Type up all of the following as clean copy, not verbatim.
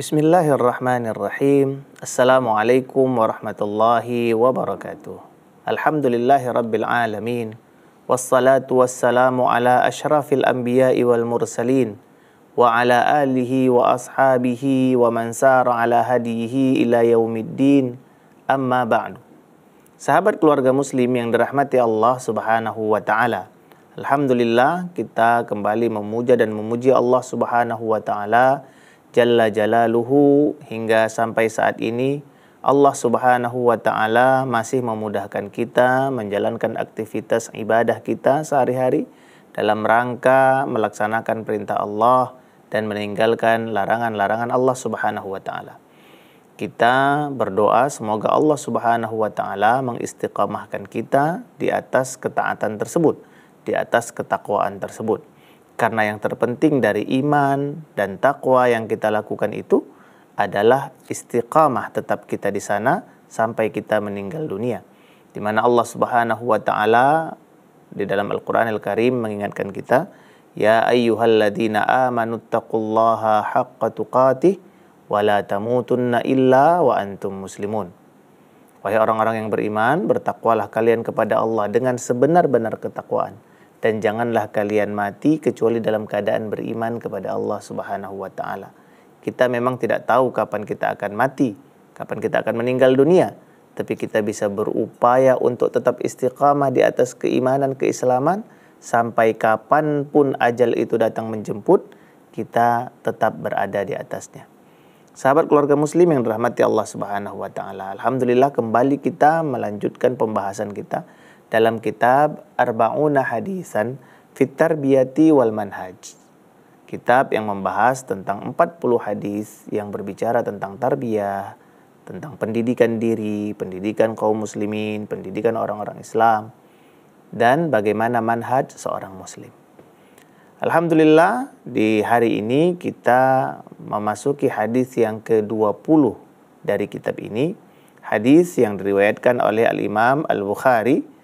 Bismillahirrahmanirrahim. Assalamualaikum warahmatullahi wabarakatuh. Alhamdulillahi rabbil alamin. Wassalatu wassalamu ala ashrafil anbiya'i wal mursalin. Wa ala alihi wa ashabihi wa man sara ala hadihi ila yaumiddin. Amma ba'du. Sahabat keluarga muslim yang dirahmati Allah subhanahu wa ta'ala. Alhamdulillah kita kembali memuja dan memuji Allah subhanahu wa ta'ala Jalla Jalaluhu, hingga sampai saat ini Allah subhanahu wa ta'ala masih memudahkan kita menjalankan aktivitas ibadah kita sehari-hari dalam rangka melaksanakan perintah Allah dan meninggalkan larangan-larangan Allah subhanahu wa ta'ala. Kita berdoa semoga Allah subhanahu wa ta'ala mengistiqamahkan kita di atas ketaatan tersebut, di atas ketakwaan tersebut. Karena yang terpenting dari iman dan takwa yang kita lakukan itu adalah istiqamah, tetap kita di sana sampai kita meninggal dunia. Di mana Allah Subhanahu wa taala di dalam Al-Qur'anil Karim mengingatkan kita, ya ayyuhalladzina amanu taqullaha haqqa tuqatih wa la tamutunna illa wa antum muslimun. Wahai orang-orang yang beriman, bertakwalah kalian kepada Allah dengan sebenar-benar ketakwaan. Dan janganlah kalian mati kecuali dalam keadaan beriman kepada Allah subhanahu wa ta'ala. Kita memang tidak tahu kapan kita akan mati, kapan kita akan meninggal dunia. Tapi kita bisa berupaya untuk tetap istiqamah di atas keimanan, keislaman. Sampai kapanpun ajal itu datang menjemput, kita tetap berada di atasnya. Sahabat keluarga muslim yang dirahmati Allah subhanahu wa ta'ala. Alhamdulillah kembali kita melanjutkan pembahasan kita dalam kitab Arba'una Hadisan Fit Tarbiyati wal Manhaj. Kitab yang membahas tentang 40 hadis yang berbicara tentang tarbiyah, tentang pendidikan diri, pendidikan kaum muslimin, pendidikan orang-orang Islam, dan bagaimana manhaj seorang muslim. Alhamdulillah di hari ini kita memasuki hadis yang ke-20 dari kitab ini. Hadis yang diriwayatkan oleh Al-Imam Al-Bukhari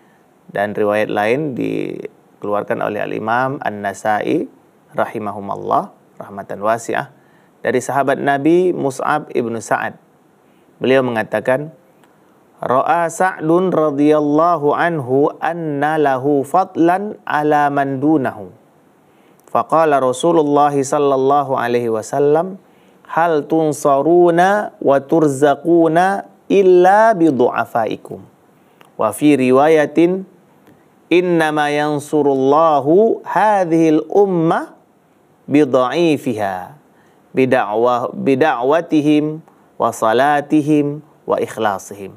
dan riwayat lain dikeluarkan oleh Al-Imam An-Nasa'i rahimahumallah rahmatan wasi'ah dari sahabat Nabi Mus'ab ibnu Sa'ad. Beliau mengatakan, Ra'a Sa'dun radhiyallahu anhu anna lahu fadlan ala man dunahu. Faqala Rasulullah sallallahu alaihi wasallam, hal tunsaruna wa turzaquna illa bidu'afaikum. Wa fi riwayatin innama yansurullahu hadhil ummah bidha'ifiha bida'watihim wa salatihim wa ikhlasihim.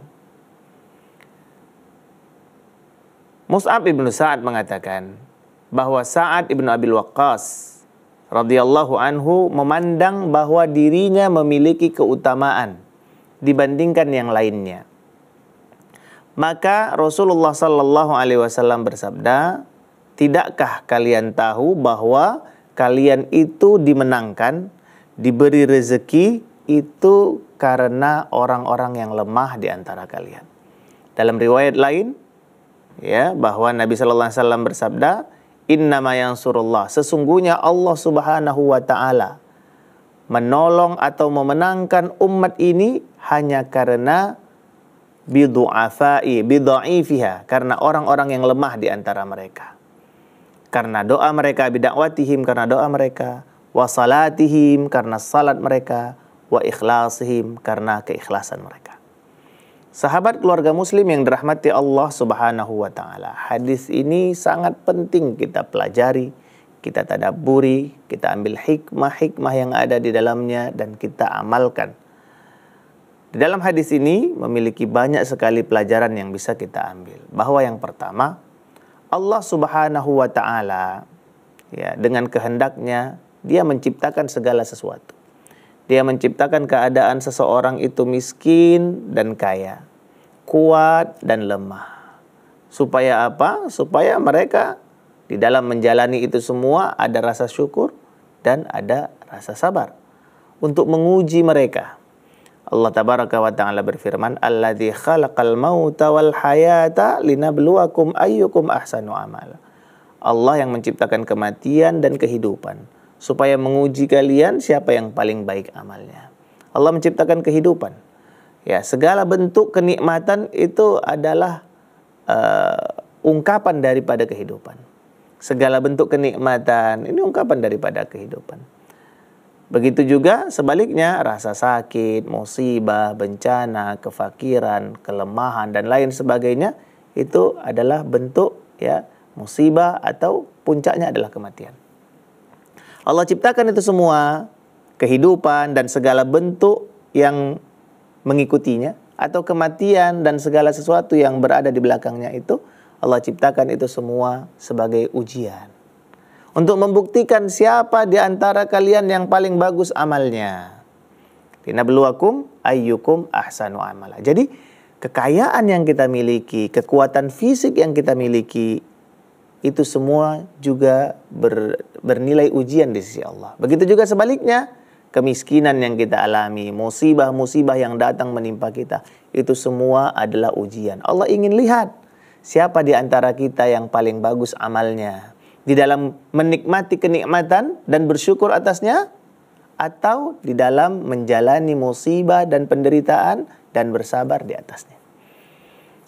Mus'ab ibnu Sa'ad mengatakan bahwa Sa'ad ibnu Abil Waqqas radhiyallahu anhu memandang bahwa dirinya memiliki keutamaan dibandingkan yang lainnya. Maka Rasulullah sallallahu alaihi wasallam bersabda, tidakkah kalian tahu bahwa kalian itu dimenangkan, diberi rezeki itu karena orang-orang yang lemah di antara kalian. Dalam riwayat lain, ya, bahwa Nabi sallallahu alaihi wasallam bersabda, innama yansurullah, sesungguhnya Allah subhanahu wa ta'ala menolong atau memenangkan umat ini hanya karena bidha'ifiha, karena orang-orang yang lemah di antara mereka. Karena doa mereka, bidakwatihim, karena doa mereka, wa salatihim, karena salat mereka, wa ikhlasihim, karena keikhlasan mereka. Sahabat keluarga muslim yang dirahmati Allah subhanahu wa ta'ala, hadis ini sangat penting kita pelajari, kita tadabburi, kita ambil hikmah-hikmah yang ada di dalamnya dan kita amalkan. Di dalam hadis ini memiliki banyak sekali pelajaran yang bisa kita ambil. Bahwa yang pertama, Allah subhanahu wa ta'ala, ya, dengan kehendaknya, dia menciptakan segala sesuatu. Dia menciptakan keadaan seseorang itu miskin dan kaya, kuat dan lemah. Supaya apa? Supaya mereka di dalam menjalani itu semua ada rasa syukur dan ada rasa sabar. Untuk menguji mereka. Allah tabaraka wa ta'ala berfirman, alladzi khalaqal mauta wal hayata linabluwakum ayyukum ahsanu amala. Allah yang menciptakan kematian dan kehidupan supaya menguji kalian siapa yang paling baik amalnya. Allah menciptakan kehidupan. Ya, segala bentuk kenikmatan itu adalah ungkapan daripada kehidupan. Segala bentuk kenikmatan ini ungkapan daripada kehidupan. Begitu juga sebaliknya, rasa sakit, musibah, bencana, kefakiran, kelemahan dan lain sebagainya itu adalah bentuk ya musibah atau puncaknya adalah kematian. Allah ciptakan itu semua, kehidupan dan segala bentuk yang mengikutinya, atau kematian dan segala sesuatu yang berada di belakangnya itu, Allah ciptakan itu semua sebagai ujian. Untuk membuktikan siapa di antara kalian yang paling bagus amalnya. Linabluwakum ayyukum ahsanu amala. Jadi kekayaan yang kita miliki, kekuatan fisik yang kita miliki, itu semua juga bernilai ujian di sisi Allah. Begitu juga sebaliknya, kemiskinan yang kita alami, musibah-musibah yang datang menimpa kita, itu semua adalah ujian. Allah ingin lihat siapa di antara kita yang paling bagus amalnya di dalam menikmati kenikmatan dan bersyukur atasnya, atau di dalam menjalani musibah dan penderitaan dan bersabar di atasnya.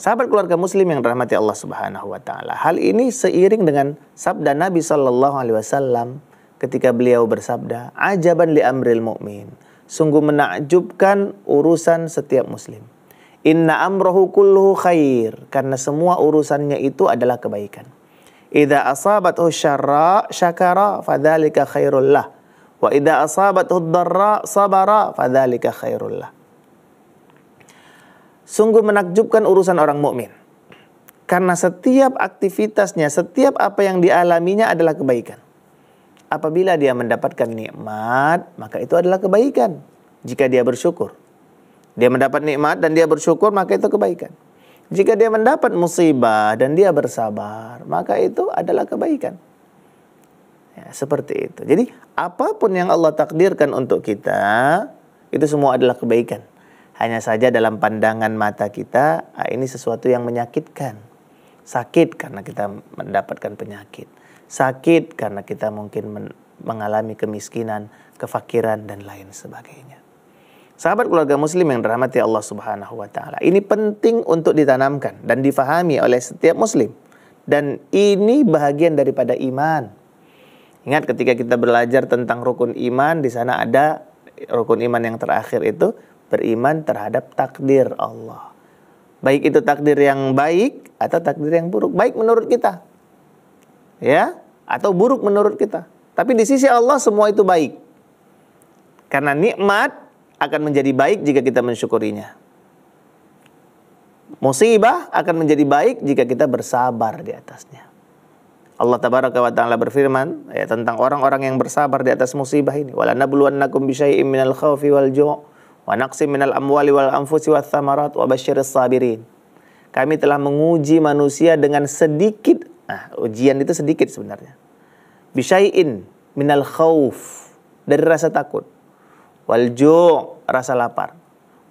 Sahabat keluarga muslim yang dirahmati Allah Subhanahu wa taala, hal ini seiring dengan sabda Nabi sallallahu alaihi wasallam ketika beliau bersabda, "Ajaban li amril mu'min." Sungguh menakjubkan urusan setiap muslim. Inna amrahu kulluhu khair, karena semua urusannya itu adalah kebaikan. Idza asabathu syarra syakara fadzalika khairul lah, wa idza asabathu dharra sabara fadzalika khairul lah. Sungguh menakjubkan urusan orang mukmin, karena setiap aktivitasnya, setiap apa yang dialaminya adalah kebaikan. Apabila dia mendapatkan nikmat, maka itu adalah kebaikan. Jika dia bersyukur, dia mendapat nikmat dan dia bersyukur, maka itu kebaikan. Jika dia mendapat musibah dan dia bersabar, maka itu adalah kebaikan. Ya, seperti itu. Jadi apapun yang Allah takdirkan untuk kita, itu semua adalah kebaikan. Hanya saja dalam pandangan mata kita, ini sesuatu yang menyakitkan. Sakit karena kita mendapatkan penyakit. Sakit karena kita mungkin mengalami kemiskinan, kefakiran, dan lain sebagainya. Sahabat keluarga muslim yang dirahmati Allah Subhanahu wa taala, ini penting untuk ditanamkan dan difahami oleh setiap muslim. Dan ini bahagian daripada iman. Ingat ketika kita belajar tentang rukun iman, di sana ada rukun iman yang terakhir itu beriman terhadap takdir Allah. Baik itu takdir yang baik atau takdir yang buruk. Baik menurut kita, ya, atau buruk menurut kita. Tapi di sisi Allah semua itu baik. Karena nikmat akan menjadi baik jika kita mensyukurinya. Musibah akan menjadi baik jika kita bersabar di atasnya. Allah tabaraka wa ta'ala berfirman ya, tentang orang-orang yang bersabar di atas musibah ini. Wala nabluwannakum bisyai'im minal khawfi wal ju' wa naqsim minal amwali wal anfusi wath thamarat wa basyiris sabirin. Kami telah menguji manusia dengan sedikit. Nah, ujian itu sedikit sebenarnya. Bisyai'in minal khawf, dari rasa takut. Wal ju', rasa lapar.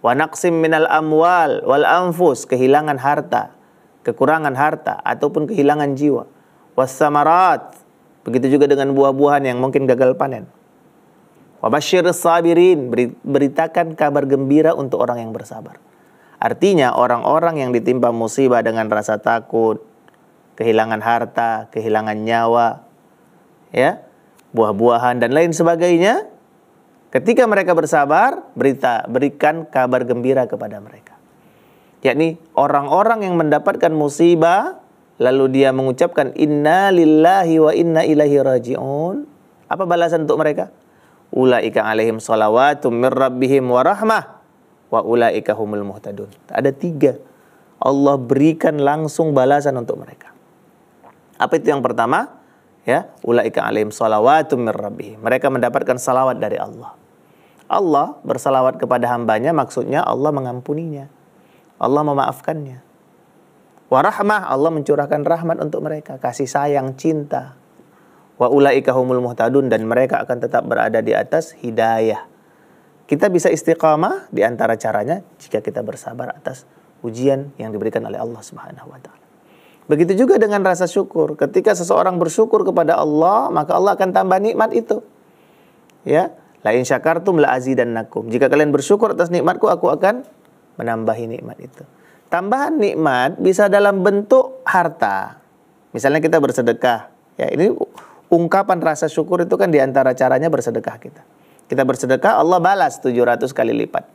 Wa naqsim minal amwal wal anfus, kehilangan harta, kekurangan harta ataupun kehilangan jiwa. Was samarat, begitu juga dengan buah-buahan yang mungkin gagal panen. Wa basyiris sabirin, beritakan kabar gembira untuk orang yang bersabar. Artinya orang-orang yang ditimpa musibah dengan rasa takut, kehilangan harta, kehilangan nyawa, ya, buah-buahan dan lain sebagainya, ketika mereka bersabar, berikan kabar gembira kepada mereka. Yakni orang-orang yang mendapatkan musibah lalu dia mengucapkan inna lillahi wa inna ilaihi raji'un. Apa balasan untuk mereka? Ulaika alaihim salawatum mir rabbihim wa rahmah wa ulaika humul muhtadun. Ada 3. Allah berikan langsung balasan untuk mereka. Apa itu yang pertama? Ya, ulaika alaihim salawatum mir rabbihim. Mereka mendapatkan salawat dari Allah. Allah bersalawat kepada hambanya, maksudnya Allah mengampuninya, Allah memaafkannya. Warahmah, Allah mencurahkan rahmat untuk mereka, kasih sayang, cinta. Wa ulaika humul muhtadun, dan mereka akan tetap berada di atas hidayah. Kita bisa istiqamah di antara caranya jika kita bersabar atas ujian yang diberikan oleh Allah Subhanahu wa taala. Begitu juga dengan rasa syukur. Ketika seseorang bersyukur kepada Allah, maka Allah akan tambah nikmat itu. Ya, La in syakartum la azidannakum. Jika kalian bersyukur atas nikmatku, aku akan menambahi nikmat itu. Tambahan nikmat bisa dalam bentuk harta. Misalnya kita bersedekah. Ya, ini ungkapan rasa syukur itu kan diantara caranya bersedekah kita. Kita bersedekah, Allah balas 700 kali lipat.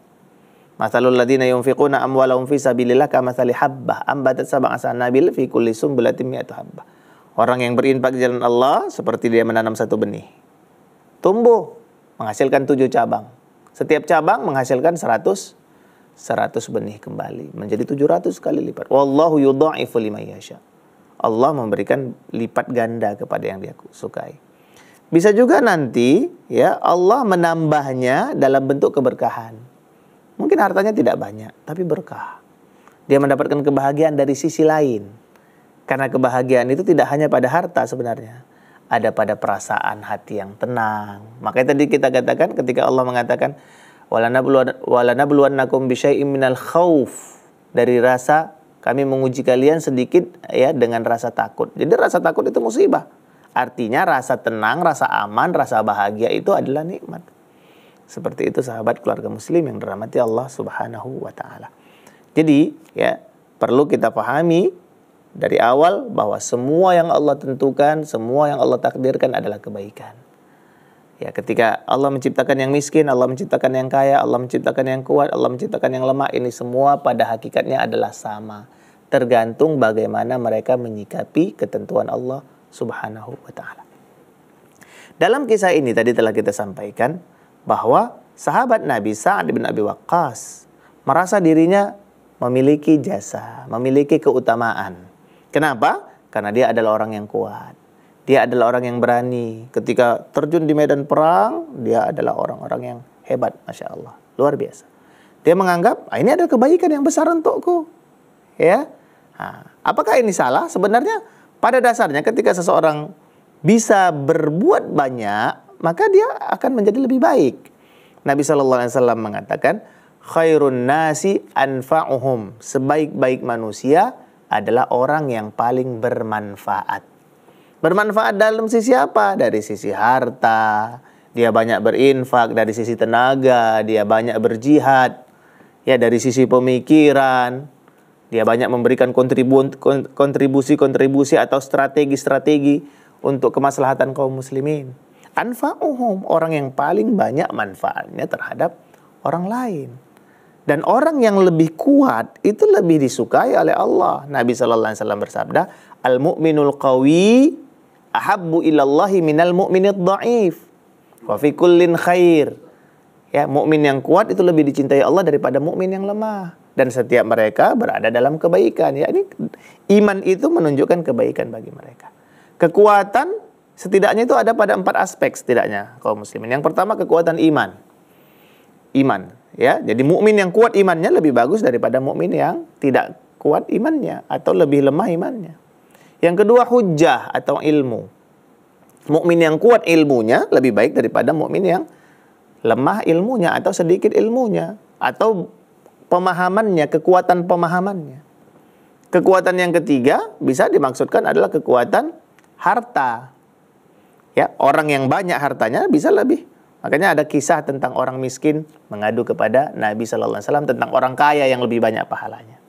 Mathalul ladzina yunfiquna amwalahum fi sabilillah kamathali habbah ambatat sab'a sanabil fi kulli sumbulatin mi'atu habbah. Orang yang berinfak di jalan Allah seperti dia menanam satu benih. Tumbuh, menghasilkan 7 cabang. Setiap cabang menghasilkan 100 benih kembali. Menjadi 700 kali lipat. Wallahu yudha'ifu liman yasha. Allah memberikan lipat ganda kepada yang dia sukai. Bisa juga nanti ya Allah menambahnya dalam bentuk keberkahan. Mungkin hartanya tidak banyak, tapi berkah. Dia mendapatkan kebahagiaan dari sisi lain. Karena kebahagiaan itu tidak hanya pada harta sebenarnya. Ada pada perasaan hati yang tenang. Makanya tadi kita katakan ketika Allah mengatakan walanabluwannakum bisyai'im minal khauf, dari rasa kami menguji kalian sedikit ya dengan rasa takut. Jadi rasa takut itu musibah. Artinya rasa tenang, rasa aman, rasa bahagia itu adalah nikmat. Seperti itu sahabat keluarga muslim yang dirahmati Allah Subhanahu wa taala. Jadi ya perlu kita pahami dari awal bahwa semua yang Allah tentukan, semua yang Allah takdirkan adalah kebaikan. Ya, ketika Allah menciptakan yang miskin, Allah menciptakan yang kaya, Allah menciptakan yang kuat, Allah menciptakan yang lemah, ini semua pada hakikatnya adalah sama. Tergantung bagaimana mereka menyikapi ketentuan Allah Subhanahu wa taala. Dalam kisah ini tadi telah kita sampaikan bahwa sahabat Nabi Sa'ad bin Abi Waqqas merasa dirinya memiliki jasa, memiliki keutamaan. Kenapa? Karena dia adalah orang yang kuat. Dia adalah orang yang berani. Ketika terjun di medan perang, dia adalah orang-orang yang hebat, Masya Allah. Luar biasa. Dia menganggap, ini adalah kebaikan yang besar untukku. Ya, apakah ini salah? Sebenarnya pada dasarnya ketika seseorang bisa berbuat banyak, maka dia akan menjadi lebih baik. Nabi SAW mengatakan, khairun nasi anfa'uhum. Sebaik-baik manusia adalah orang yang paling bermanfaat. Bermanfaat dalam sisi apa? Dari sisi harta, dia banyak berinfak. Dari sisi tenaga, dia banyak berjihad. Ya, dari sisi pemikiran, dia banyak memberikan kontribusi atau strategi-strategi untuk kemaslahatan kaum muslimin. Anfa'uhum, orang yang paling banyak manfaatnya terhadap orang lain. Dan orang yang lebih kuat itu lebih disukai oleh Allah. Nabi SAW bersabda, al-mu'minul qawi ahabbu ilallahi minal mu'minid dha'if. Wa fi kullin khair. Ya, mukmin yang kuat itu lebih dicintai Allah daripada mukmin yang lemah. Dan setiap mereka berada dalam kebaikan. Ya, ini iman itu menunjukkan kebaikan bagi mereka. Kekuatan setidaknya itu ada pada 4 aspek setidaknya kaum muslimin. Yang pertama kekuatan iman. Iman. Ya, jadi mukmin yang kuat imannya lebih bagus daripada mukmin yang tidak kuat imannya atau lebih lemah imannya. Yang kedua hujjah atau ilmu. Mukmin yang kuat ilmunya lebih baik daripada mukmin yang lemah ilmunya atau sedikit ilmunya atau pemahamannya, kekuatan pemahamannya. Kekuatan yang ketiga bisa dimaksudkan adalah kekuatan harta. Ya, orang yang banyak hartanya bisa lebih. Makanya ada kisah tentang orang miskin mengadu kepada Nabi SAW tentang orang kaya yang lebih banyak pahalanya.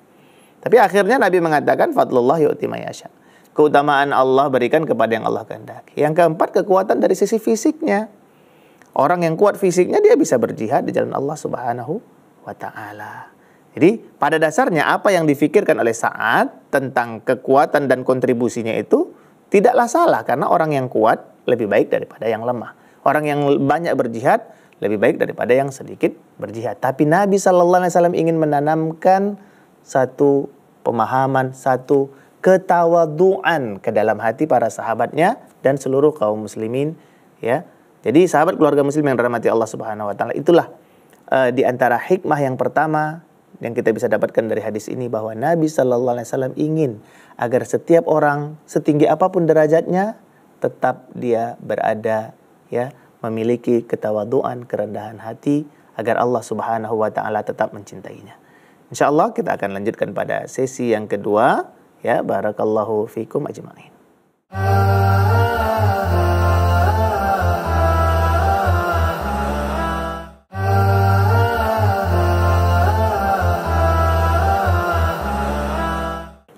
Tapi akhirnya Nabi mengatakan fadlullah yu'ti may yasha. Keutamaan Allah berikan kepada yang Allah kehendaki. Yang keempat kekuatan dari sisi fisiknya. Orang yang kuat fisiknya dia bisa berjihad di jalan Allah Subhanahu wa taala. Jadi pada dasarnya apa yang difikirkan oleh Sa'ad tentang kekuatan dan kontribusinya itu tidaklah salah karena orang yang kuat lebih baik daripada yang lemah. Orang yang banyak berjihad lebih baik daripada yang sedikit berjihad. Tapi Nabi SAW ingin menanamkan satu pemahaman, satu ketawaduan ke dalam hati para sahabatnya dan seluruh kaum muslimin. Ya, jadi sahabat keluarga muslim yang dirahmati Allah Subhanahu Wa Taala, itulah di antara hikmah yang pertama yang kita bisa dapatkan dari hadis ini bahwa Nabi SAW ingin agar setiap orang setinggi apapun derajatnya tetap dia berada ya memiliki ketawaduan, kerendahan hati agar Allah Subhanahu wa taala tetap mencintainya. Insyaallah kita akan lanjutkan pada sesi yang kedua ya. Barakallahu fikum ajma'in.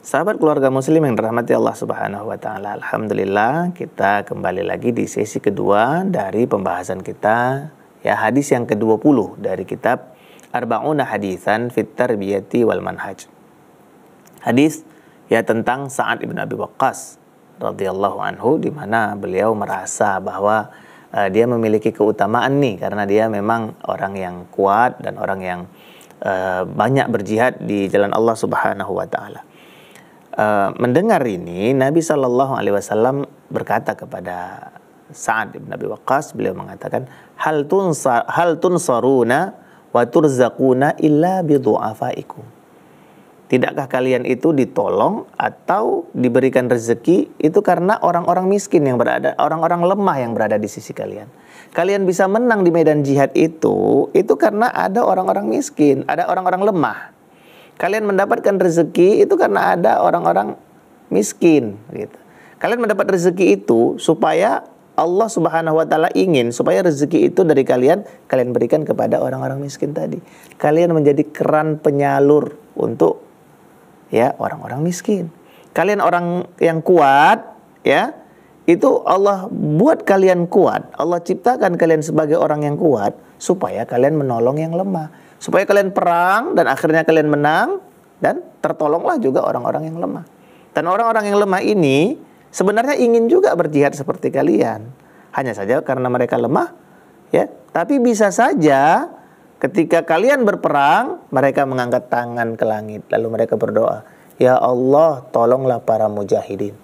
Sahabat keluarga muslim yang dirahmati Allah Subhanahu wa taala, alhamdulillah kita kembali lagi di sesi kedua dari pembahasan kita, ya, hadis yang ke-20 dari kitab Arba'una Haditsan fit Tarbiyati wal Manhaj. Hadis ya tentang Sa'ad ibn Abi Waqqas radhiyallahu anhu, di mana beliau merasa bahwa dia memiliki keutamaan nih karena dia memang orang yang kuat dan orang yang banyak berjihad di jalan Allah Subhanahu wa taala. Mendengar ini, Nabi SAW berkata kepada Sa'ad bin Abi Waqqas, beliau mengatakan, hal tunsaruna wa turzaquna illa bi du'afaikum. Tidakkah kalian itu ditolong atau diberikan rezeki itu karena orang-orang miskin yang berada, orang-orang lemah yang berada di sisi kalian. Kalian bisa menang di medan jihad itu karena ada orang-orang miskin, ada orang-orang lemah. Kalian mendapatkan rezeki itu karena ada orang-orang miskin, gitu. Kalian mendapat rezeki itu supaya Allah Subhanahu wa taala ingin supaya rezeki itu dari kalian berikan kepada orang-orang miskin tadi. Kalian menjadi keran penyalur untuk ya orang-orang miskin. Kalian orang yang kuat, ya. Itu Allah buat kalian kuat. Allah ciptakan kalian sebagai orang yang kuat supaya kalian menolong yang lemah. Supaya kalian perang dan akhirnya kalian menang dan tertolonglah juga orang-orang yang lemah. Dan orang-orang yang lemah ini sebenarnya ingin juga berjihad seperti kalian. Hanya saja karena mereka lemah, ya. Tapi bisa saja ketika kalian berperang, mereka mengangkat tangan ke langit lalu mereka berdoa, "Ya Allah, tolonglah para mujahidin."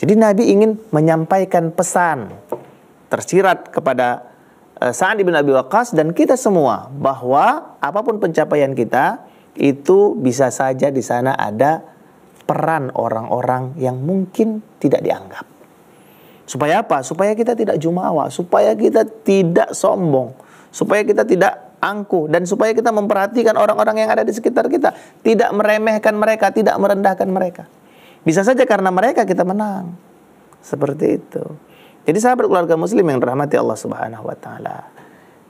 Jadi Nabi ingin menyampaikan pesan tersirat kepada Sa'ad bin Abi Waqqas dan kita semua bahwa apapun pencapaian kita itu bisa saja di sana ada peran orang-orang yang mungkin tidak dianggap. Supaya apa? Supaya kita tidak jumawa, supaya kita tidak sombong, supaya kita tidak angkuh, dan supaya kita memperhatikan orang-orang yang ada di sekitar kita, tidak meremehkan mereka, tidak merendahkan mereka. Bisa saja karena mereka kita menang. Seperti itu. Jadi sahabat keluarga muslim yang dirahmati Allah Subhanahu wa taala.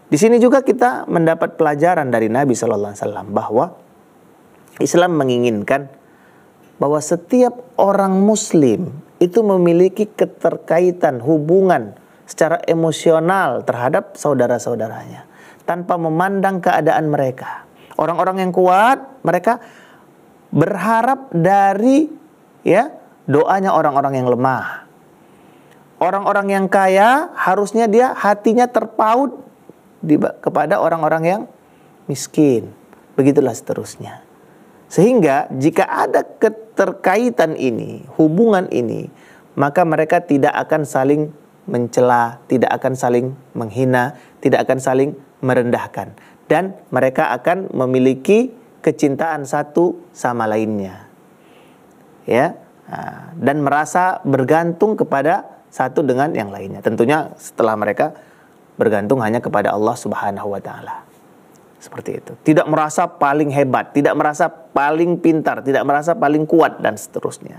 Di sini juga kita mendapat pelajaran dari Nabi sallallahu alaihi wasallam bahwa Islam menginginkan bahwa setiap orang muslim itu memiliki keterkaitan hubungan secara emosional terhadap saudara-saudaranya tanpa memandang keadaan mereka. Orang-orang yang kuat, mereka berharap dari ya doanya orang-orang yang lemah. Orang-orang yang kaya harusnya dia hatinya terpaut kepada orang-orang yang miskin. Begitulah seterusnya. Sehingga jika ada keterkaitan ini, hubungan ini, maka mereka tidak akan saling mencela, tidak akan saling menghina, tidak akan saling merendahkan. Dan mereka akan memiliki kecintaan satu sama lainnya. Ya, dan merasa bergantung kepada satu dengan yang lainnya. Tentunya setelah mereka bergantung hanya kepada Allah Subhanahu wa taala. Seperti itu. Tidak merasa paling hebat, tidak merasa paling pintar, tidak merasa paling kuat dan seterusnya.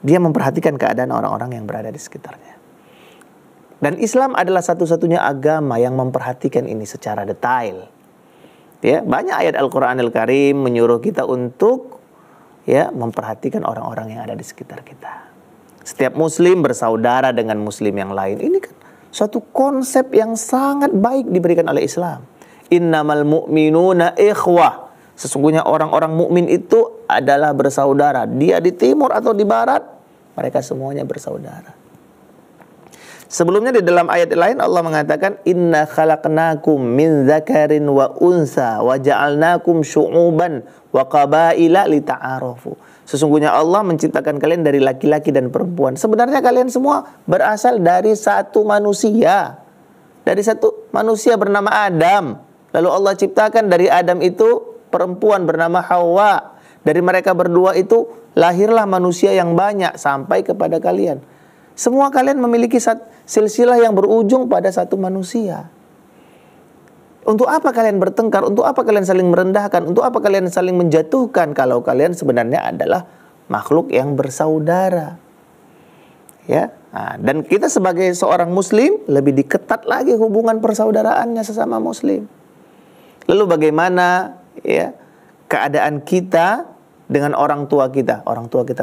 Dia memperhatikan keadaan orang-orang yang berada di sekitarnya. Dan Islam adalah satu-satunya agama yang memperhatikan ini secara detail. Ya, banyak ayat Al-Qur'anil Karim menyuruh kita untuk ya memperhatikan orang-orang yang ada di sekitar kita. Setiap muslim bersaudara dengan muslim yang lain. Ini kan suatu konsep yang sangat baik diberikan oleh Islam. Innamal mu'minuna ikhwah. Sesungguhnya orang-orang mukmin itu adalah bersaudara. Dia di timur atau di barat, mereka semuanya bersaudara. Sebelumnya di dalam ayat lain Allah mengatakan inna khalaqnakum min dzakarin wa unsa wa ja'alnakum syu'uban wa qabaila lita'arafu. Sesungguhnya Allah menciptakan kalian dari laki-laki dan perempuan. Sebenarnya kalian semua berasal dari satu manusia. Dari satu manusia bernama Adam. Lalu Allah ciptakan dari Adam itu perempuan bernama Hawa. Dari mereka berdua itu lahirlah manusia yang banyak sampai kepada kalian. Semua kalian memiliki silsilah yang berujung pada satu manusia. Untuk apa kalian bertengkar? Untuk apa kalian saling merendahkan? Untuk apa kalian saling menjatuhkan kalau kalian sebenarnya adalah makhluk yang bersaudara? Ya, dan kita sebagai seorang muslim lebih diketat lagi hubungan persaudaraannya sesama muslim. Lalu bagaimana ya keadaan kita dengan orang tua kita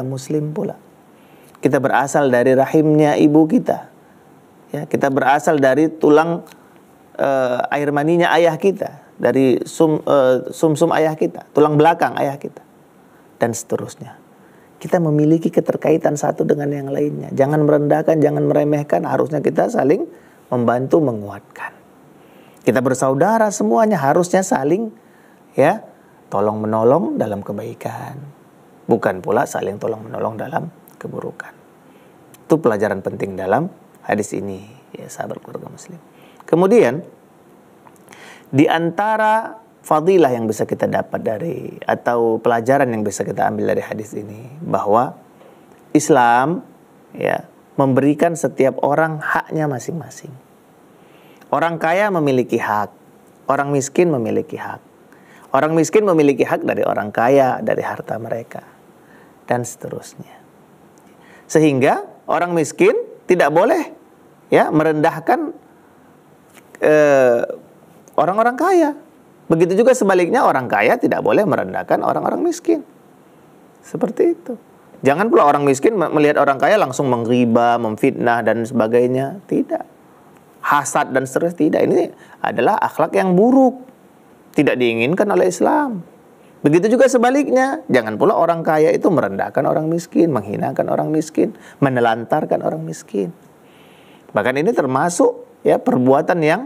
muslim pula. Kita berasal dari rahimnya ibu kita. Ya, kita berasal dari tulang air maninya ayah kita, dari sumsum ayah kita, tulang belakang ayah kita, dan seterusnya. Kita memiliki keterkaitan satu dengan yang lainnya. Jangan merendahkan, jangan meremehkan. Harusnya kita saling membantu, menguatkan. Kita bersaudara semuanya, harusnya saling tolong menolong dalam kebaikan, bukan pula saling tolong menolong dalam keburukan. Itu pelajaran penting dalam hadis ini, ya sahabat keluarga muslim. Kemudian di antara fadilah yang bisa kita dapat dari, atau pelajaran yang bisa kita ambil dari hadis ini, bahwa Islam memberikan setiap orang haknya masing-masing. Orang kaya memiliki hak, orang miskin memiliki hak. Orang miskin memiliki hak dari orang kaya, dari harta mereka, dan seterusnya. Sehingga orang miskin tidak boleh merendahkan orang-orang kaya. Begitu juga sebaliknya, orang kaya tidak boleh merendahkan orang-orang miskin. Seperti itu. Jangan pula orang miskin melihat orang kaya langsung mengghiba, memfitnah dan sebagainya. Tidak. Hasad dan seterusnya, tidak. Ini adalah akhlak yang buruk, tidak diinginkan oleh Islam. Begitu juga sebaliknya, jangan pula orang kaya itu merendahkan orang miskin, menghinakan orang miskin, menelantarkan orang miskin. Bahkan ini termasuk perbuatan yang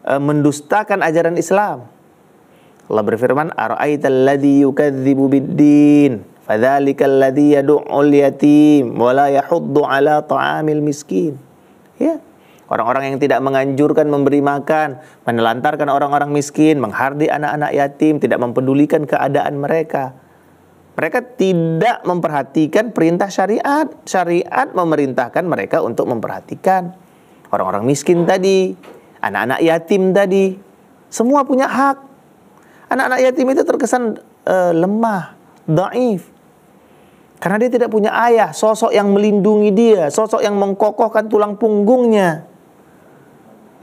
mendustakan ajaran Islam. Allah berfirman, "Ara'aital ladzi yukadzibu bid-din, fadzalikal ladzi yad'ul yatim wa la yahuddu 'ala ta'amil miskin." Ya. Orang-orang yang tidak menganjurkan memberi makan, menelantarkan orang-orang miskin, menghardi anak-anak yatim, tidak mempedulikan keadaan mereka. Mereka tidak memperhatikan perintah syariat. Syariat memerintahkan mereka untuk memperhatikan orang-orang miskin tadi, anak-anak yatim tadi. Semua punya hak. Anak-anak yatim itu terkesan lemah, dhaif. Karena dia tidak punya ayah, sosok yang melindungi dia, sosok yang mengkokohkan tulang punggungnya.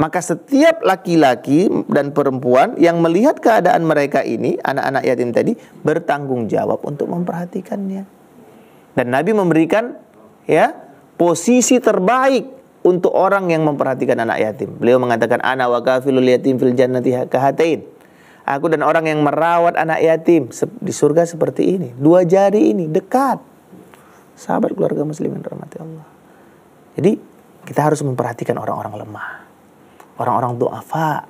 Maka setiap laki-laki dan perempuan yang melihat keadaan mereka ini, anak-anak yatim tadi, bertanggung jawab untuk memperhatikannya. Dan Nabi memberikan posisi terbaik untuk orang yang memperhatikan anak yatim. Beliau mengatakan, "Ana wa kafilul yatim fil jannati kahatain." Aku dan orang yang merawat anak yatim di surga seperti ini. 2 jari ini dekat. Sahabat keluarga muslimin rahmati Allah. Jadi kita harus memperhatikan orang-orang lemah, orang-orang du'afa.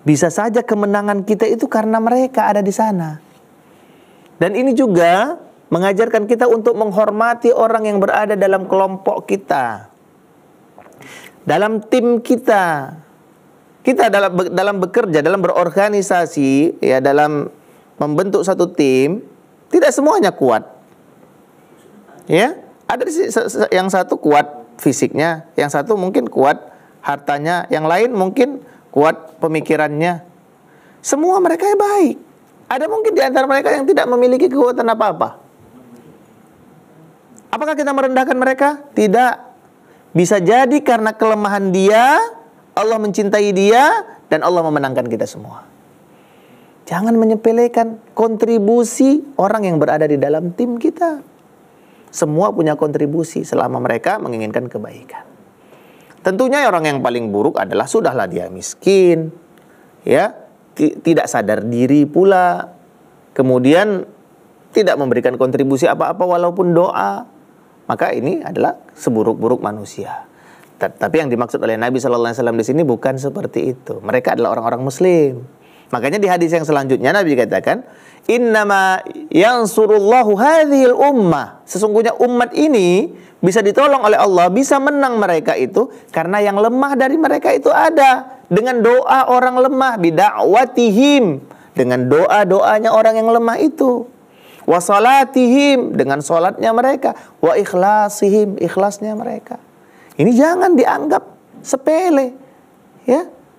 Bisa saja kemenangan kita itu karena mereka ada di sana. Dan ini juga mengajarkan kita untuk menghormati orang yang berada dalam kelompok kita, dalam tim kita. Kita dalam bekerja, dalam berorganisasi, dalam membentuk satu tim, tidak semuanya kuat. Ada yang satu kuat fisiknya, yang satu mungkin kuat hartanya, yang lain mungkin kuat pemikirannya. Semua mereka baik. Ada mungkin di antara mereka yang tidak memiliki kekuatan apa-apa. Apakah kita merendahkan mereka? Tidak. Bisa jadi karena kelemahan dia, Allah mencintai dia, dan Allah memenangkan kita semua. Jangan menyepelekan kontribusi orang yang berada di dalam tim kita. Semua punya kontribusi selama mereka menginginkan kebaikan. Tentunya orang yang paling buruk adalah sudahlah dia miskin, tidak sadar diri pula, kemudian tidak memberikan kontribusi apa-apa walaupun doa. Maka ini adalah seburuk-buruk manusia. Tapi yang dimaksud oleh Nabi SAW di sini bukan seperti itu. Mereka adalah orang-orang Muslim. Makanya di hadis yang selanjutnya Nabi katakan, "Innama yansurullahu hadhil ummah." Sesungguhnya umat ini bisa ditolong oleh Allah, bisa menang mereka itu karena yang lemah dari mereka itu ada. Dengan doa orang lemah, bida'watihim, dengan doa-doanya orang yang lemah itu. Wa salatihim, dengan salatnya mereka. Wa ikhlasihim, ikhlasnya mereka. Ini jangan dianggap sepele.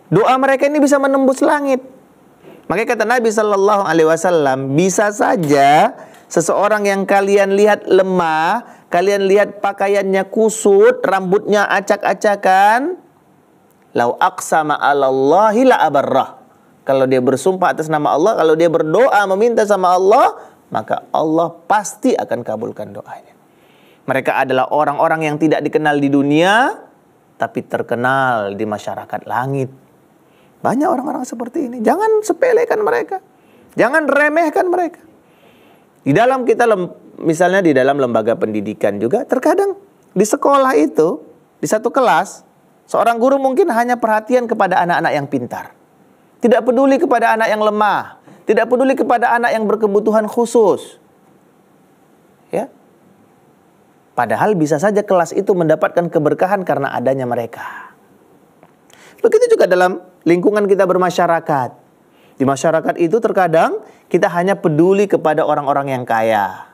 Doa mereka ini bisa menembus langit. Makanya kata Nabi SAW, bisa saja seseorang yang kalian lihat lemah, kalian lihat pakaiannya kusut, rambutnya acak-acakan, lau aqsama 'alallahi la abarrah. Kalau dia bersumpah atas nama Allah, kalau dia berdoa meminta sama Allah, maka Allah pasti akan kabulkan doanya. Mereka adalah orang-orang yang tidak dikenal di dunia, tapi terkenal di masyarakat langit. Banyak orang-orang seperti ini. Jangan sepelekan mereka. Jangan remehkan mereka. Di dalam kita, misalnya di dalam lembaga pendidikan juga, terkadang di sekolah itu, di satu kelas, seorang guru mungkin hanya perhatian kepada anak-anak yang pintar. Tidak peduli kepada anak yang lemah. Tidak peduli kepada anak yang berkebutuhan khusus. Ya. Padahal bisa saja kelas itu mendapatkan keberkahan karena adanya mereka. Begitu juga dalam lingkungan kita bermasyarakat. Di masyarakat itu terkadang kita hanya peduli kepada orang-orang yang kaya.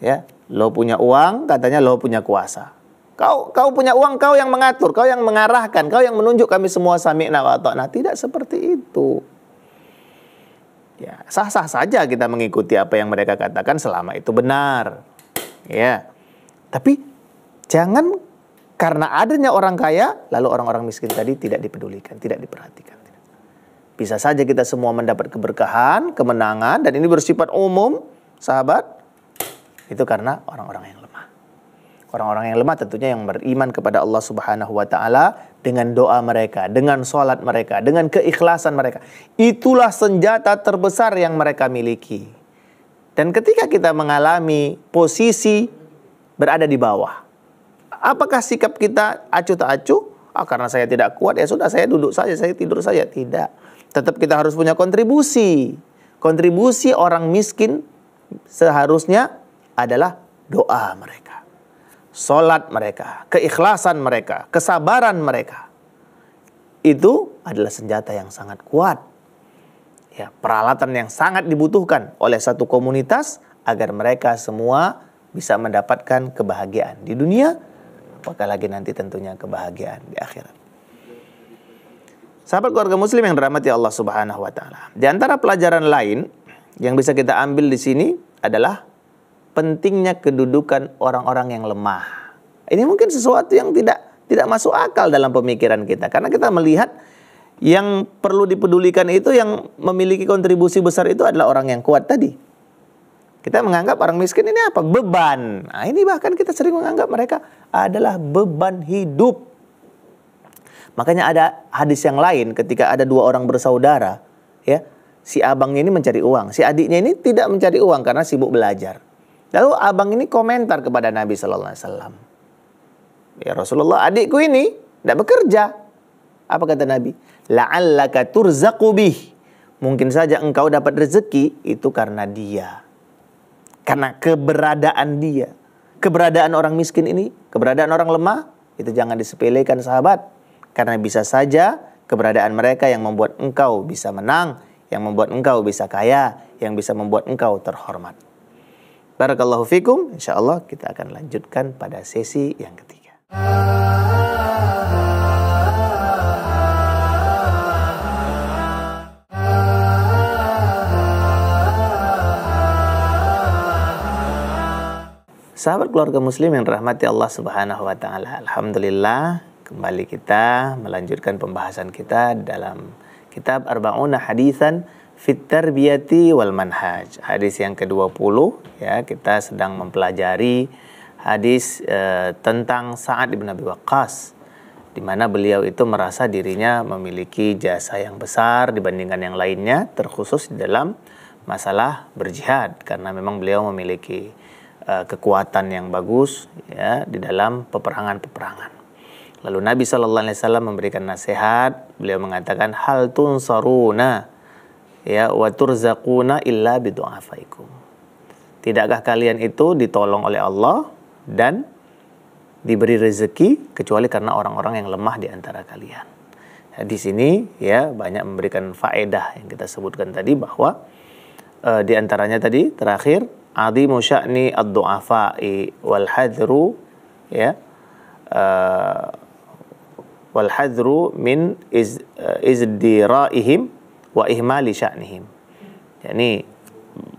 Ya, lo punya uang, katanya lo punya kuasa. Kau punya uang, kau yang mengatur, kau yang mengarahkan, kau yang menunjuk kami semua sami'na wa ata'na. Tidak seperti itu. Ya, sah-sah saja kita mengikuti apa yang mereka katakan selama itu benar. Ya. Tapi jangan karena adanya orang kaya lalu orang-orang miskin tadi tidak dipedulikan, tidak diperhatikan. Bisa saja kita semua mendapat keberkahan, kemenangan, dan ini bersifat umum, sahabat. Itu karena orang-orang yang lemah. Orang-orang yang lemah tentunya yang beriman kepada Allah Subhanahu wa taala dengan doa mereka, dengan sholat mereka, dengan keikhlasan mereka. Itulah senjata terbesar yang mereka miliki. Dan ketika kita mengalami posisi berada di bawah, apakah sikap kita acuh tak acuh? Karena saya tidak kuat, ya sudah saya duduk saja, saya tidur saja. Tidak. Tetap kita harus punya kontribusi. Kontribusi orang miskin seharusnya adalah doa mereka, sholat mereka, keikhlasan mereka, kesabaran mereka. Itu adalah senjata yang sangat kuat. Ya, peralatan yang sangat dibutuhkan oleh satu komunitas agar mereka semua bisa mendapatkan kebahagiaan di dunia, apakah lagi nanti tentunya kebahagiaan di akhirat. Sahabat keluarga muslim yang dirahmati Allah Subhanahu wa taala. Di antara pelajaran lain yang bisa kita ambil di sini adalah pentingnya kedudukan orang-orang yang lemah. Ini mungkin sesuatu yang tidak masuk akal dalam pemikiran kita, karena kita melihat yang perlu dipedulikan itu, yang memiliki kontribusi besar itu adalah orang yang kuat tadi. Kita menganggap orang miskin ini apa? Beban. Nah, ini bahkan kita sering menganggap mereka adalah beban hidup. Makanya ada hadis yang lain ketika ada dua orang bersaudara, ya, si abangnya ini mencari uang, si adiknya ini tidak mencari uang karena sibuk belajar. Lalu abang ini komentar kepada Nabi Sallallahu Alaihi Wasallam, ya Rasulullah, adikku ini tidak bekerja. Apa kata Nabi? La'allaka turzaqu bih. Mungkin saja engkau dapat rezeki itu karena dia, karena keberadaan dia. Keberadaan orang miskin ini, keberadaan orang lemah itu jangan disepelekan, sahabat. Karena bisa saja keberadaan mereka yang membuat engkau bisa menang, yang membuat engkau bisa kaya, yang bisa membuat engkau terhormat. Barakallahu fikum. InsyaAllah kita akan lanjutkan pada sesi yang ketiga. Sahabat keluarga muslim yang dirahmati Allah Subhanahu wa taala. Alhamdulillah, kembali kita melanjutkan pembahasan kita dalam kitab Arba'una Hadisan Fit Tarbiyati wal Manhaj. Hadis yang ke-20, ya, kita sedang mempelajari hadis tentang Sa'ad bin Abi Waqqas, di mana beliau itu merasa dirinya memiliki jasa yang besar dibandingkan yang lainnya, terkhusus di dalam masalah berjihad, karena memang beliau memiliki kekuatan yang bagus, ya, di dalam peperangan-peperangan. Lalu Nabi SAW memberikan nasihat. Beliau mengatakan, hal tunsaruna, ya, wa turzaquna illa bidu'afaikum. Tidakkah kalian itu ditolong oleh Allah dan diberi rezeki kecuali karena orang-orang yang lemah di antara kalian. Nah, di sini, ya, banyak memberikan faedah yang kita sebutkan tadi, bahwa di antaranya tadi terakhir, azimu sya'ni ad-du'afa'i wal hadru, ya, wal hadru min izdiraihim wa ihmali sya'nihim. Yani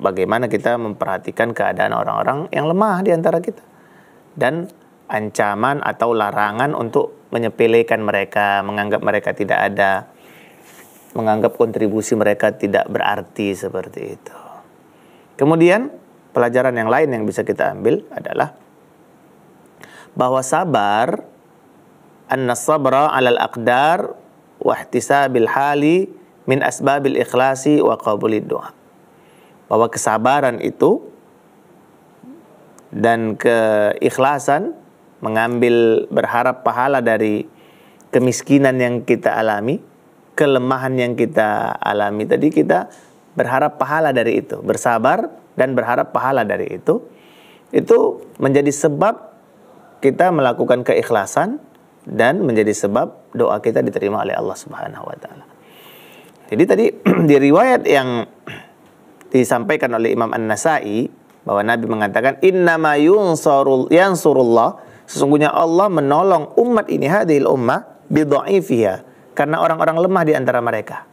bagaimana kita memperhatikan keadaan orang-orang yang lemah di antara kita, dan ancaman atau larangan untuk menyepelekan mereka, menganggap mereka tidak ada, menganggap kontribusi mereka tidak berarti, seperti itu. Kemudian pelajaran yang lain yang bisa kita ambil adalah bahwa sabar, anna sabra 'alal aqdar wa ihtisabil hali min asbabil ikhlasi wa qabulid doa. Bahwa kesabaran itu dan keikhlasan, mengambil berharap pahala dari kemiskinan yang kita alami, kelemahan yang kita alami tadi, kita berharap pahala dari itu, bersabar dan berharap pahala dari itu menjadi sebab kita melakukan keikhlasan dan menjadi sebab doa kita diterima oleh Allah Subhanahu wa taala. Jadi tadi di riwayat yang disampaikan oleh Imam An-Nasai bahwa Nabi mengatakan innama yansurullah, sesungguhnya Allah menolong umat ini, hadhil ummah bidha'ifiha, karena orang-orang lemah di antara mereka.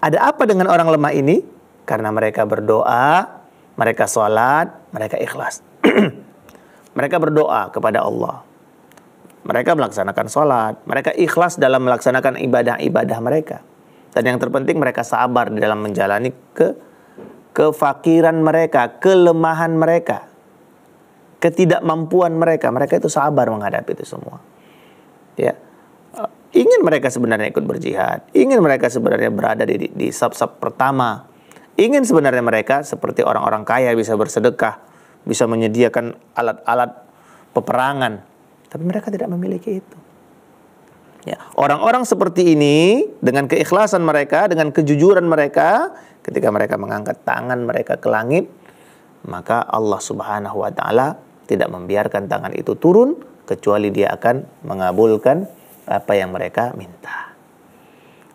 Ada apa dengan orang lemah ini? Karena mereka berdoa, mereka sholat, mereka ikhlas. Mereka berdoa kepada Allah, mereka melaksanakan sholat, mereka ikhlas dalam melaksanakan ibadah-ibadah mereka. Dan yang terpenting mereka sabar di dalam menjalani kefakiran mereka, kelemahan mereka, ketidakmampuan mereka. Mereka itu sabar menghadapi itu semua. Ya, ingin mereka sebenarnya ikut berjihad, ingin mereka sebenarnya berada di saf-saf pertama, ingin sebenarnya mereka seperti orang-orang kaya bisa bersedekah, bisa menyediakan alat-alat peperangan, tapi mereka tidak memiliki itu. Ya, orang-orang seperti ini dengan keikhlasan mereka, dengan kejujuran mereka, ketika mereka mengangkat tangan mereka ke langit, maka Allah Subhanahu wa taala tidak membiarkan tangan itu turun kecuali Dia akan mengabulkan apa yang mereka minta.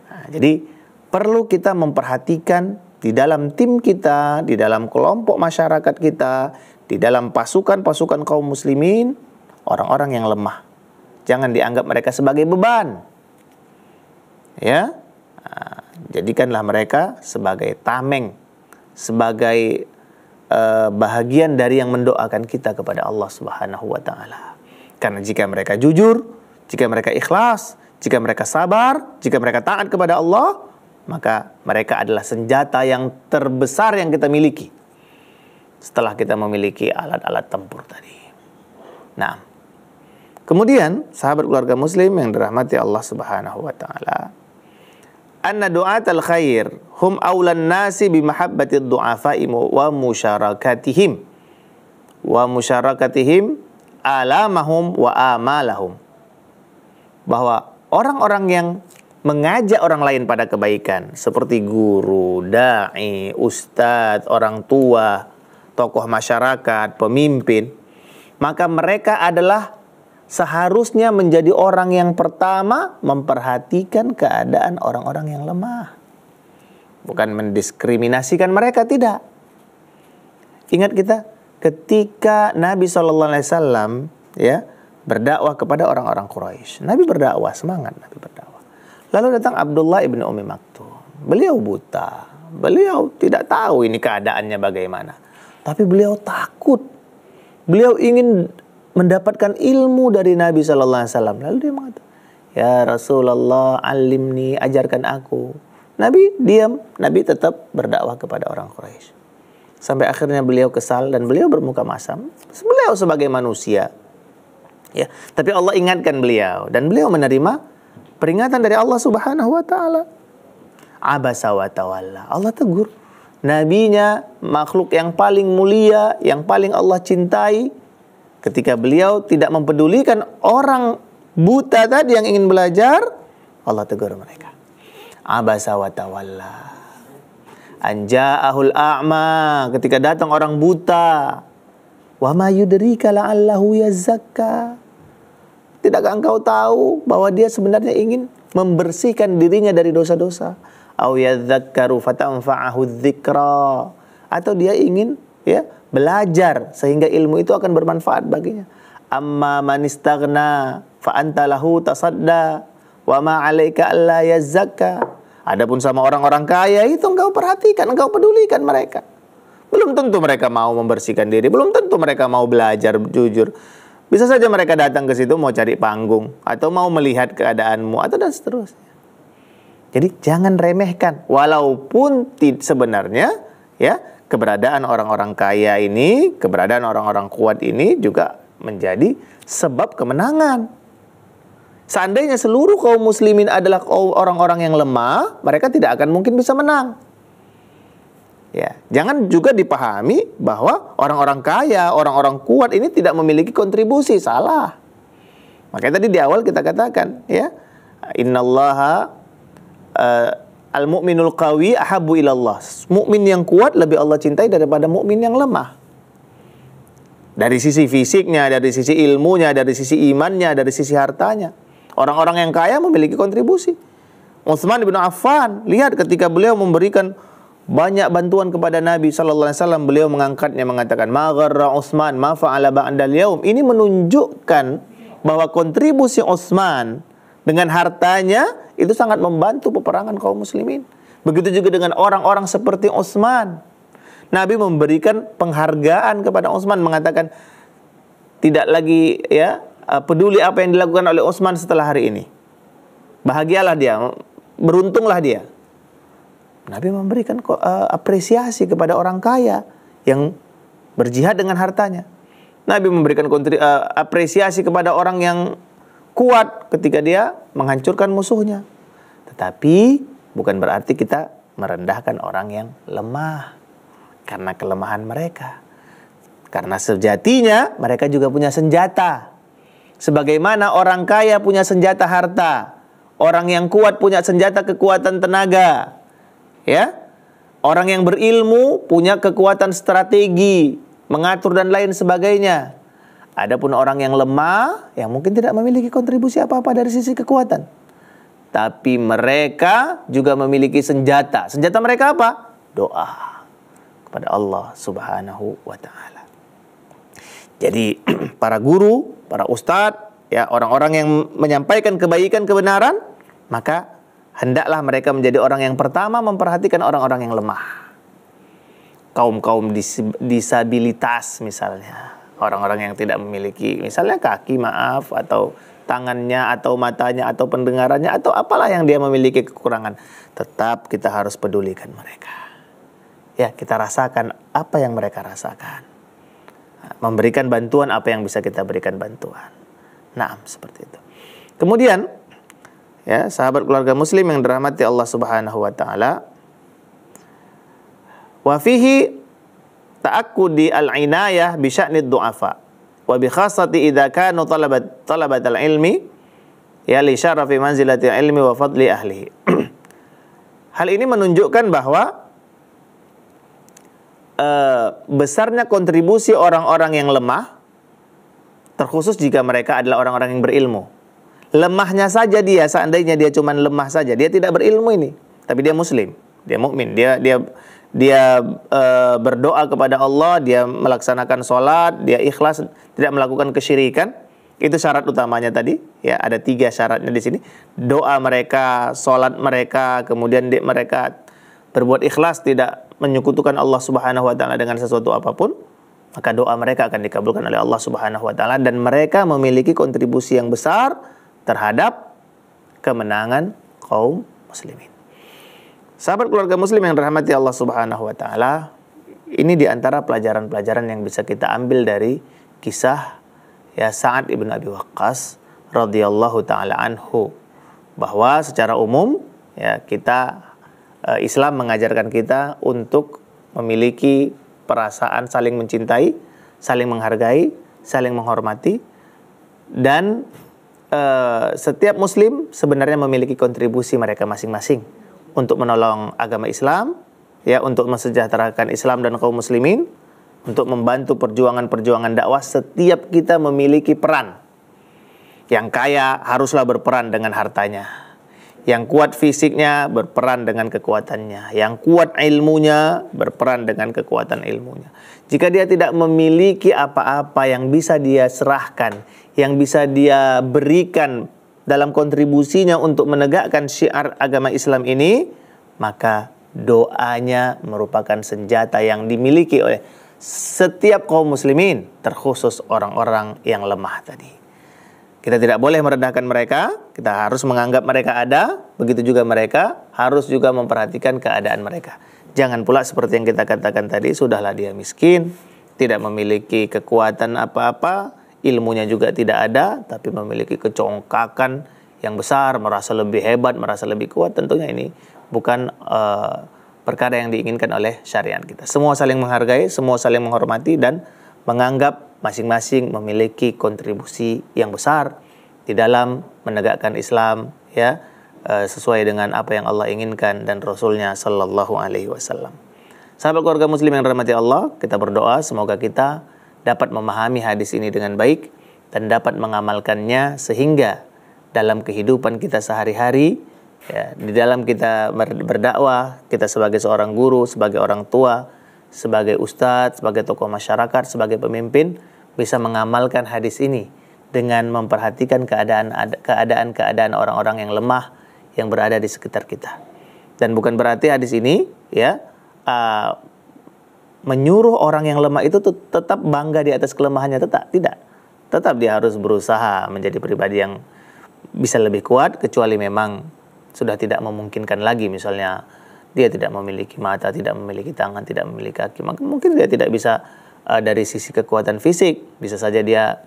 Nah, jadi perlu kita memperhatikan di dalam tim kita, di dalam kelompok masyarakat kita, di dalam pasukan-pasukan kaum muslimin, orang-orang yang lemah. Jangan dianggap mereka sebagai beban. Ya, nah, jadikanlah mereka sebagai tameng, sebagai bahagian dari yang mendoakan kita kepada Allah Subhanahu wa taala. Karena jika mereka jujur, jika mereka ikhlas, jika mereka sabar, jika mereka taat kepada Allah, maka mereka adalah senjata yang terbesar yang kita miliki setelah kita memiliki alat-alat tempur tadi. Nah, kemudian sahabat keluarga muslim yang dirahmati Allah Subhanahu wa taala, anna du'atal khair hum aulan nasi bi mahabbatid du'afa'i wa musyarakatihim alamahum wa amalahum. Bahwa orang-orang yang mengajak orang lain pada kebaikan seperti guru, dai, ustadz, orang tua, tokoh masyarakat, pemimpin, maka mereka adalah seharusnya menjadi orang yang pertama memperhatikan keadaan orang-orang yang lemah. Bukan mendiskriminasikan mereka, tidak. Ingat kita ketika Nabi SAW ya, berdakwah kepada orang-orang Quraisy. Nabi berdakwah, semangat Nabi berdakwah. Lalu datang Abdullah ibn Ummi Maktum. Beliau buta. Beliau tidak tahu ini keadaannya bagaimana. Tapi beliau takut. Beliau ingin mendapatkan ilmu dari Nabi SAW. Lalu dia mengatakan, ya Rasulullah, alimni, ajarkan aku. Nabi diam. Nabi tetap berdakwah kepada orang Quraisy. Sampai akhirnya beliau kesal dan beliau bermuka masam. Beliau sebagai manusia. Ya, tapi Allah ingatkan beliau. Dan beliau menerima peringatan dari Allah Subhanahu wa ta'ala. Abasa wa tawalla. Allah tegur. Nabinya, makhluk yang paling mulia, yang paling Allah cintai, ketika beliau tidak mempedulikan orang buta tadi yang ingin belajar, Allah tegur mereka. Abasa wa tawalla. Anja'ahul a'ma. Ketika datang orang buta. Wa ma yudrika la'allahu yazakka. Tidakkah engkau tahu bahwa dia sebenarnya ingin membersihkan dirinya dari dosa-dosa? Au yadzakkaru fatanfa'ahu dzikra. Atau dia ingin ya belajar sehingga ilmu itu akan bermanfaat baginya. Amma man istaghna fa anta lahu tasadda wa ma 'alaika alla yazakka. Adapun sama orang-orang kaya itu engkau perhatikan, engkau pedulikan mereka. Belum tentu mereka mau membersihkan diri, belum tentu mereka mau belajar jujur. Bisa saja mereka datang ke situ mau cari panggung atau mau melihat keadaanmu atau dan seterusnya. Jadi jangan remehkan, walaupun sebenarnya ya keberadaan orang-orang kaya ini, keberadaan orang-orang kuat ini juga menjadi sebab kemenangan. Seandainya seluruh kaum muslimin adalah orang-orang yang lemah, mereka tidak akan mungkin bisa menang. Ya, jangan juga dipahami bahwa orang-orang kaya, orang-orang kuat ini tidak memiliki kontribusi. Salah. Makanya tadi di awal kita katakan, ya, innallaha al-mu'minul qawi ahabbu ilallah. Mukmin yang kuat lebih Allah cintai daripada mukmin yang lemah. Dari sisi fisiknya, dari sisi ilmunya, dari sisi imannya, dari sisi hartanya. Orang-orang yang kaya memiliki kontribusi. Utsman bin Affan, lihat ketika beliau memberikan banyak bantuan kepada Nabi sallallahu alaihi wasallam, beliau mengangkatnya, mengatakan, "Ma gharra Utsman ma fa'ala ba'dal yaum." Ini menunjukkan bahwa kontribusi Utsman dengan hartanya itu sangat membantu peperangan kaum muslimin. Begitu juga dengan orang-orang seperti Utsman. Nabi memberikan penghargaan kepada Utsman, mengatakan tidak lagi peduli apa yang dilakukan oleh Utsman setelah hari ini. Bahagialah dia, beruntunglah dia. Nabi memberikan apresiasi kepada orang kaya yang berjihad dengan hartanya. Nabi memberikan apresiasi kepada orang yang kuat ketika dia menghancurkan musuhnya. Tetapi bukan berarti kita merendahkan orang yang lemah karena kelemahan mereka. Karena sejatinya mereka juga punya senjata. Sebagaimana orang kaya punya senjata harta, orang yang kuat punya senjata kekuatan tenaga. Ya, orang yang berilmu punya kekuatan strategi, mengatur dan lain sebagainya. Adapun orang yang lemah, yang mungkin tidak memiliki kontribusi apa-apa dari sisi kekuatan, tapi mereka juga memiliki senjata. Senjata mereka apa? Doa kepada Allah Subhanahu wa Ta'ala. Jadi para guru, para ustadz, ya, orang-orang yang menyampaikan kebaikan, kebenaran, maka hendaklah mereka menjadi orang yang pertama memperhatikan orang-orang yang lemah. Kaum-kaum disabilitas misalnya. Orang-orang yang tidak memiliki misalnya kaki, atau tangannya, atau matanya, atau pendengarannya, atau apalah yang dia memiliki kekurangan. Tetap kita harus pedulikan mereka. Ya, kita rasakan apa yang mereka rasakan. Memberikan bantuan apa yang bisa kita berikan bantuan. Nah, seperti itu. Kemudian, ya, sahabat keluarga muslim yang dirahmati Allah Subhanahu wa Ta'ala, wa fihi ta'akkudi al-inayah bi sya'nid du'afa wa bi khassati idza kanu talabat al-ilmi ya li syarafi manzilati ilmi wa fadli ahlihi. Hal ini menunjukkan bahwa besarnya kontribusi orang-orang yang lemah, terkhusus jika mereka adalah orang-orang yang berilmu. Lemahnya saja dia, seandainya dia cuma lemah saja, dia tidak berilmu ini, tapi dia muslim, dia mukmin, dia berdoa kepada Allah, dia melaksanakan sholat, dia ikhlas, tidak melakukan kesyirikan. Itu syarat utamanya tadi, ya, ada 3 syaratnya di sini. Doa mereka, sholat mereka, kemudian mereka berbuat ikhlas, tidak menyekutukan Allah Subhanahu wa Ta'ala dengan sesuatu apapun, maka doa mereka akan dikabulkan oleh Allah Subhanahu wa Ta'ala, dan mereka memiliki kontribusi yang besar terhadap kemenangan kaum muslimin. Sahabat keluarga muslim yang dirahmati Allah Subhanahu wa Ta'ala, ini diantara pelajaran-pelajaran yang bisa kita ambil dari kisah, ya, Sa'ad ibn Abi Waqqas radhiyallahu ta'ala anhu, bahwa secara umum, ya, Islam mengajarkan kita untuk memiliki perasaan saling mencintai, saling menghargai, saling menghormati, dan setiap muslim sebenarnya memiliki kontribusi mereka masing-masing untuk menolong agama Islam, ya, untuk mensejahterakan Islam dan kaum muslimin, untuk membantu perjuangan-perjuangan dakwah. Setiap kita memiliki peran. Yang kaya haruslah berperan dengan hartanya. Yang kuat fisiknya berperan dengan kekuatannya. Yang kuat ilmunya berperan dengan kekuatan ilmunya. Jika dia tidak memiliki apa-apa yang bisa dia serahkan, yang bisa dia berikan dalam kontribusinya untuk menegakkan syiar agama Islam ini, maka doanya merupakan senjata yang dimiliki oleh setiap kaum muslimin, terkhusus orang-orang yang lemah tadi. Kita tidak boleh merendahkan mereka, kita harus menganggap mereka ada, begitu juga mereka harus juga memperhatikan keadaan mereka. Jangan pula seperti yang kita katakan tadi, sudahlah dia miskin, tidak memiliki kekuatan apa-apa, ilmunya juga tidak ada, tapi memiliki kecongkakan yang besar, merasa lebih hebat, merasa lebih kuat. Tentunya ini bukan perkara yang diinginkan oleh syariat kita. Semua saling menghargai, semua saling menghormati, dan menganggap masing-masing memiliki kontribusi yang besar di dalam menegakkan Islam, ya, sesuai dengan apa yang Allah inginkan dan Rasulnya Sallallahu Alaihi Wasallam. Sahabat keluarga muslim yang dirahmati Allah, kita berdoa semoga kita dapat memahami hadis ini dengan baik dan dapat mengamalkannya sehingga dalam kehidupan kita sehari-hari, ya, di dalam kita berdakwah, kita sebagai seorang guru, sebagai orang tua, sebagai ustadz, sebagai tokoh masyarakat, sebagai pemimpin, bisa mengamalkan hadis ini dengan memperhatikan keadaan orang-orang yang lemah yang berada di sekitar kita. Dan bukan berarti hadis ini, ya, menyuruh orang yang lemah itu tetap bangga di atas kelemahannya, tidak. Tetap dia harus berusaha menjadi pribadi yang bisa lebih kuat, kecuali memang sudah tidak memungkinkan lagi, misalnya dia tidak memiliki mata, tidak memiliki tangan, tidak memiliki kaki, maka mungkin dia tidak bisa dari sisi kekuatan fisik, bisa saja dia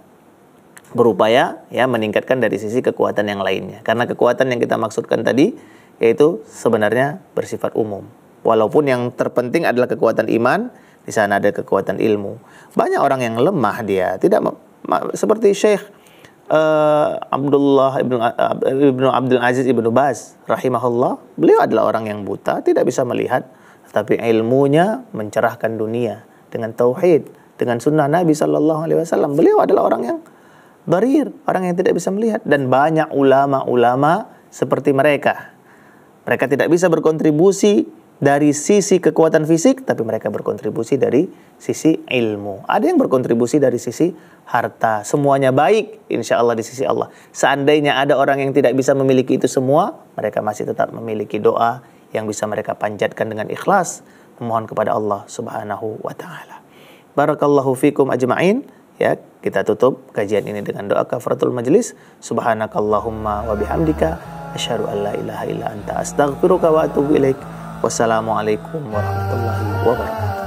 berupaya, ya, meningkatkan dari sisi kekuatan yang lainnya. Karena kekuatan yang kita maksudkan tadi yaitu sebenarnya bersifat umum. Walaupun yang terpenting adalah kekuatan iman, di sana ada kekuatan ilmu. Banyak orang yang lemah, dia tidak seperti Syekh Abdullah ibnu Abdul Aziz ibnu Baz rahimahullah. Beliau adalah orang yang buta, tidak bisa melihat, tapi ilmunya mencerahkan dunia dengan tauhid, dengan sunnah Nabi Sallallahu Alaihi Wasallam. Beliau adalah orang yang dharir, orang yang tidak bisa melihat, dan banyak ulama-ulama seperti mereka. Mereka tidak bisa berkontribusi dari sisi kekuatan fisik, tapi mereka berkontribusi dari sisi ilmu. Ada yang berkontribusi dari sisi harta. Semuanya baik, insya Allah di sisi Allah. Seandainya ada orang yang tidak bisa memiliki itu semua, mereka masih tetap memiliki doa yang bisa mereka panjatkan dengan ikhlas, memohon kepada Allah Subhanahu wa Ta'ala. Barakallahu fikum ajma'in. Ya, kita tutup kajian ini dengan doa kafaratul majlis. Subhanakallahumma wa bihamdika asyhadu an la ilaha illa anta astaghfiruka wa atubu ilaik. Wassalamualaikum warahmatullahi wabarakatuh.